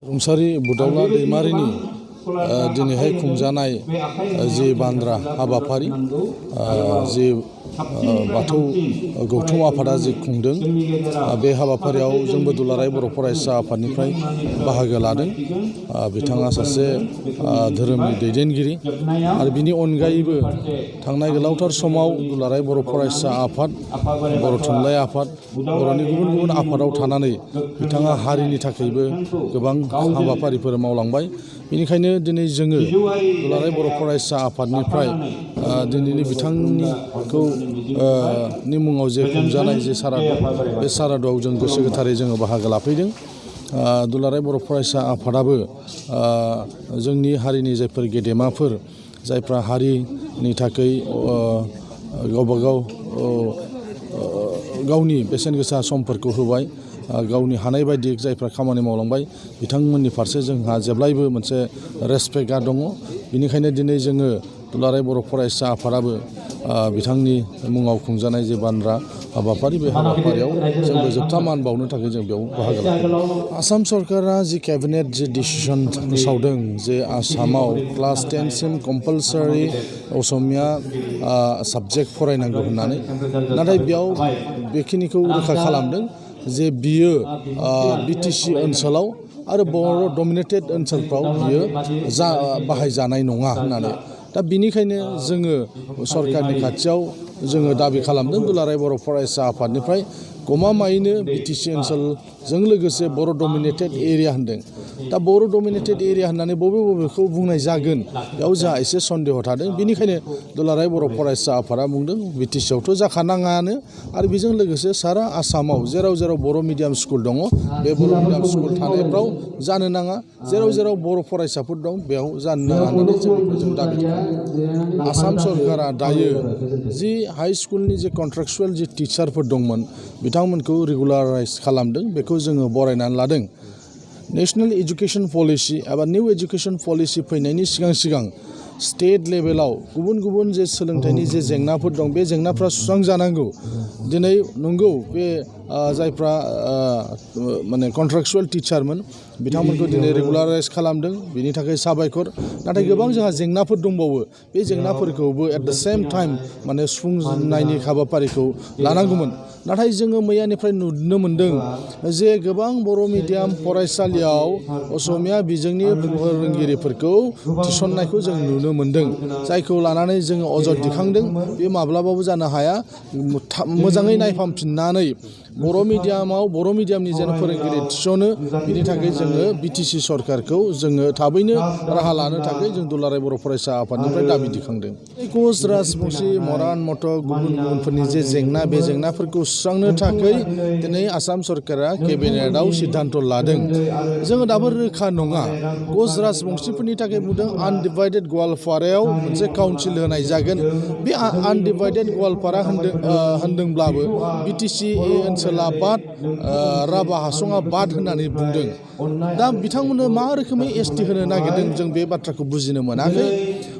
रुंसारि बुदावला दैमारिनि दिनैहाय खुंजानाय जि बान्द्रा हाबाफारि जि बाथौ गौथुम आफादा जि खुंदों बे हाबाफारियाव जोंबो दुलाराय बर' फरायसा आफादनिफ्राय बाहागो लादों। बिथाङा सासे धोरोमनि दैदेनगिरि आरो बिनि अनगायैबो थांनाय गोलावथार समाव दुलाराय बर' फरायसा आफाद, बर' थुनलाइ आफाद, बर'नि गुबुन गुबुन आफादाव थानानै बिथाङा हारिनि थाखायबो गोबां हाबाफारिफोर मावलांबाय। बेनिखायनो दिनै जोङो दुलाराय बर' फरायसा आफादनिफ्राय दिनैनि बिथांखौ नि मुङाव जे खुंजानाय जे सारादु, बे सारादुआव जों गोसो गोथारै जोङो बाहागो लाफैदों। दुलाराय बर' फरायसा आफादाबो जोंनि हारिनि जायफोर गेदेमाफोर, जायफ्रा हारिनि थाखाय गावबागाव गावनि बेसेन गोसा समफोरखौ होबाय, गावनि हानाय बायदि जायफ्रा खामानि मावलांबाय, बिथांमोननि फारसे जोंहा जेब्लायबो मोनसे रेसपेक्टआ दङ। बेनिखायनो दिनै जोङो दुलाराय बर' फरायसा आफादाबो बिथांनि मुङाव खुंजानाय जे बान्द्रा हाबाफारि, बे हाबाफारियाव जोंबो जोबथा मान बावनो थाखाय जों बेयाव बाहागो लादों। आसाम सरकारा जि केबिनेट जि डिसिसन फोसावदों जे आसामाव क्लास 10 सिम कम्पालसारि असमिया साबजेक्ट फरायनांगौ होननानै, नाथाय बेयाव बेखिनिखौ रोखा खालामदों जे बियो बिटिसि ओनसोलाव आरो बर' डमिनेटेड ओनसोलफ्राव बियो बाहायजानाय नङा होननानै। दा बिनिखायनो जोङो सरकारनि खाथियाव जोङो दाबि खालामदों दुलाराय बर' फरायसा आफादनिफ्राय गमामायैनो बिटिसि ओनसोलजों लोगोसे बर' डमिनेटेड एरिया होनदों। दा बर' डमिनेटेड एरिया होननानै बबे बबेखौ बुंनाय जागोन, बेयाव जोंहा एसे सन्देह थादों। बेनिखायनो दुलाराय बर' फरायसा आफादा बुंदों बिटिसियावथ' जाखानाङानो, आरो बेजों लोगोसे सारा आसामाव जेराव जेराव बर' मिडियाम स्कुल दङ, बे बर' मिडियाम स्कुल थानायफ्राव जानो नाङा, जेराव जेराव बर' फरायसाफोर दं बेयाव जानो नाङा होननानै जों दाबि खालामदों। आसाम सरकारा दायो जि हाइ स्कुलनि जे कन्ट्रेक्सुवेल जि टिचारफोर दंमोन, बिथांमोनखौ रेगुलाराइज खालामदों, बेखौ जोङो बरायनानै लादों। नेशनेल एजुकेशन पलिसि एबा निउ एजुकेशन पलिसि फैनायनि सिगां स्टेट लेभेलाव गुबुन गुबुन जे सोलोंथाइनि जे जेंनाफोर दं, बे जेंनाफ्रा सुस्रांजानांगौ। दिनै नंगौ बे जायफ्रा माने कन्ट्रेक्सुवेल टिचारमोन, बिथांमोनखौ दिनै रेगुलाराइज खालामदों, बिनि थाखाय साबायखर। नाथाय गोबां जोंहा जेंनाफोर दंबावो, बे जेंनाफोरखौबो एट द सेम टाइम माने सुफुंनायनि हाबाफारिखौ लानांगौमोन। नाथाय जोङो मैयानिफ्राय नुनो मोन्दों जे गोबां बर' मिडियाम फरायसालियाव असमिया बिजोंनि फोरोंगिरिफोरखौ थिसननायखौ जों नुनो मोन्दों, जायखौ लानानै जोङो अजद दिखांदों। बे माब्लाबाबो जानो हाया। मोजाङै नायफामफिननानै बर' मिडियामनि जेन फोरोंगिरि थिसनो, बिनि थाखाय जोङो बिटिसि सरकारखौ जोङो थाबैनो राहा लानो थाखाय जों दुलाराय बर' फरायसा आफादनिफ्राय दाबि दिखांदों। कच, राजबंसि, मरान, मटक, गुबुन गुबुनफोरनि जे जेंना, बे जेंनाफोरखौ सुस्रांनो थाखाय दिनै आसाम सरकारा केबिनेटआव सिद्धान्त लादों। जोङो दाबो रोखा नङा। कच, राजबंसिफोरनि थाखाय बुंदों आनडिभाइडेड गवालपारायाव मोनसे काउन्सिल होनाय जागोन। बे आनडिभाइडेड गवालपारा होनदोंब्लाबो बिटिसि ओनसोला बाद, राभा हासंआ बाद होननानै बुंदों। दा बिथांमोननो मा रोखोमै एसटि होनो नागिरदों, जों बे बाथ्राखौ बुजिनो मोनाखै।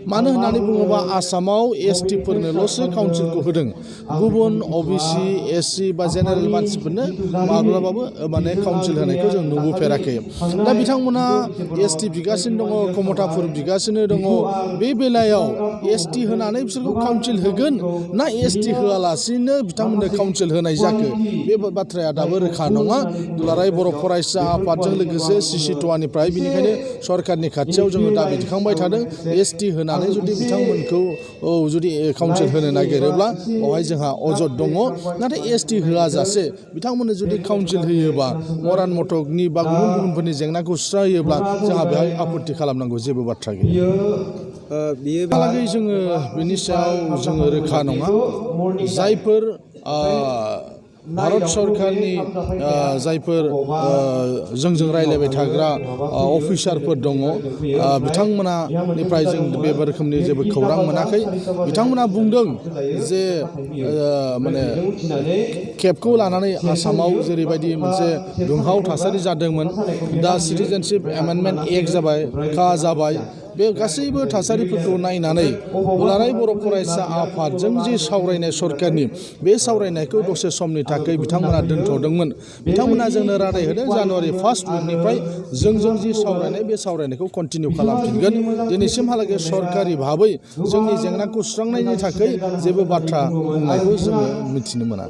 मानो होननानै बुङोबा आसामाव एसटिफोरनोल'सो काउन्सिलखौ होदों, गुबुन अबिसि, एससि बा जेनेरेल मानसिफोरनो माब्लाबाबो माने काउन्सिल होनायखौ जों नुबोफेराखै। दा बिथांमोना एसटि बिगासिनो दङ, कमताफोर बिगासिनो दङ। बे बेलायाव एसटि होनानै बिसोरखौ काउन्सिल होगोन ना एसटि होआलासिनो बिथांमोननो काउन्सिल होनाय जाखो, बे बाथ्राया दाबो रोखा नङा। दुलाराय बर' फरायसा आफादजों लोगोसे सिसिट'आनिफ्राय बेनिखायनो सरकारनि खाथियाव जोङो दाबि दिखांबाय थादों। एसटि होनानै जुदि बिथांमोनखौ जुदि काउन्सिल होनो नागिरोब्ला बेवहाय जोंहा अजद दङ। नाथाय एसटि होआजासे बिथांमोननो जुदि काउन्सिल होयोबा, मरान मटकनि बा गुबुन गुबुनफोरनि जेंनाखौ सुस्रांहोयोब्ला जोंहा बेहाय आपत्ति खालामनांगौ जेबो बाथ्रा गैया। बिहालागै जोङो बिनि सायाव जोङो रोखा नङा। जायफोर भारत सरकारनि जायफोर जोंजों रायज्लायबाय थाग्रा अफिसारफोर दङ, बिथांमोनानिफ्राय जों बे रोखोमनि जेबो खौरां मोनाखै। बिथांमोना बुंदों जे माने केबखौ लानानै आसामाव जेरैबायदि मोनसे दुंहाव थासारि जादोंमोन, दा सिटिजेनशिप एमेन्डमेन्ट एक्ट जाबाय, जाबाय। बे गासैबो थासारिफोरखौ नायनानै दुलाराय बर' फरायसा आफादजों जि सावरायनाय सरकारनि बे सावरायनायखौ दसे समनि थाखाय बिथांमोना दोनथ'दोंमोन। बिथांमोना जोंनो रादाय होदों जानुवारि 1 उइकनिफ्राय जोंजों जि सावरायनाय बे सावरायनायखौ कन्टिनिउ खालामफिनगोन। दिनैसिमहालागै सरकारि भाबै जोंनि जेंनाखौ सुस्रांनायनि थाखाय जेबो बाथ्रा बुंनायखौ जोङो मिथिनो मोना।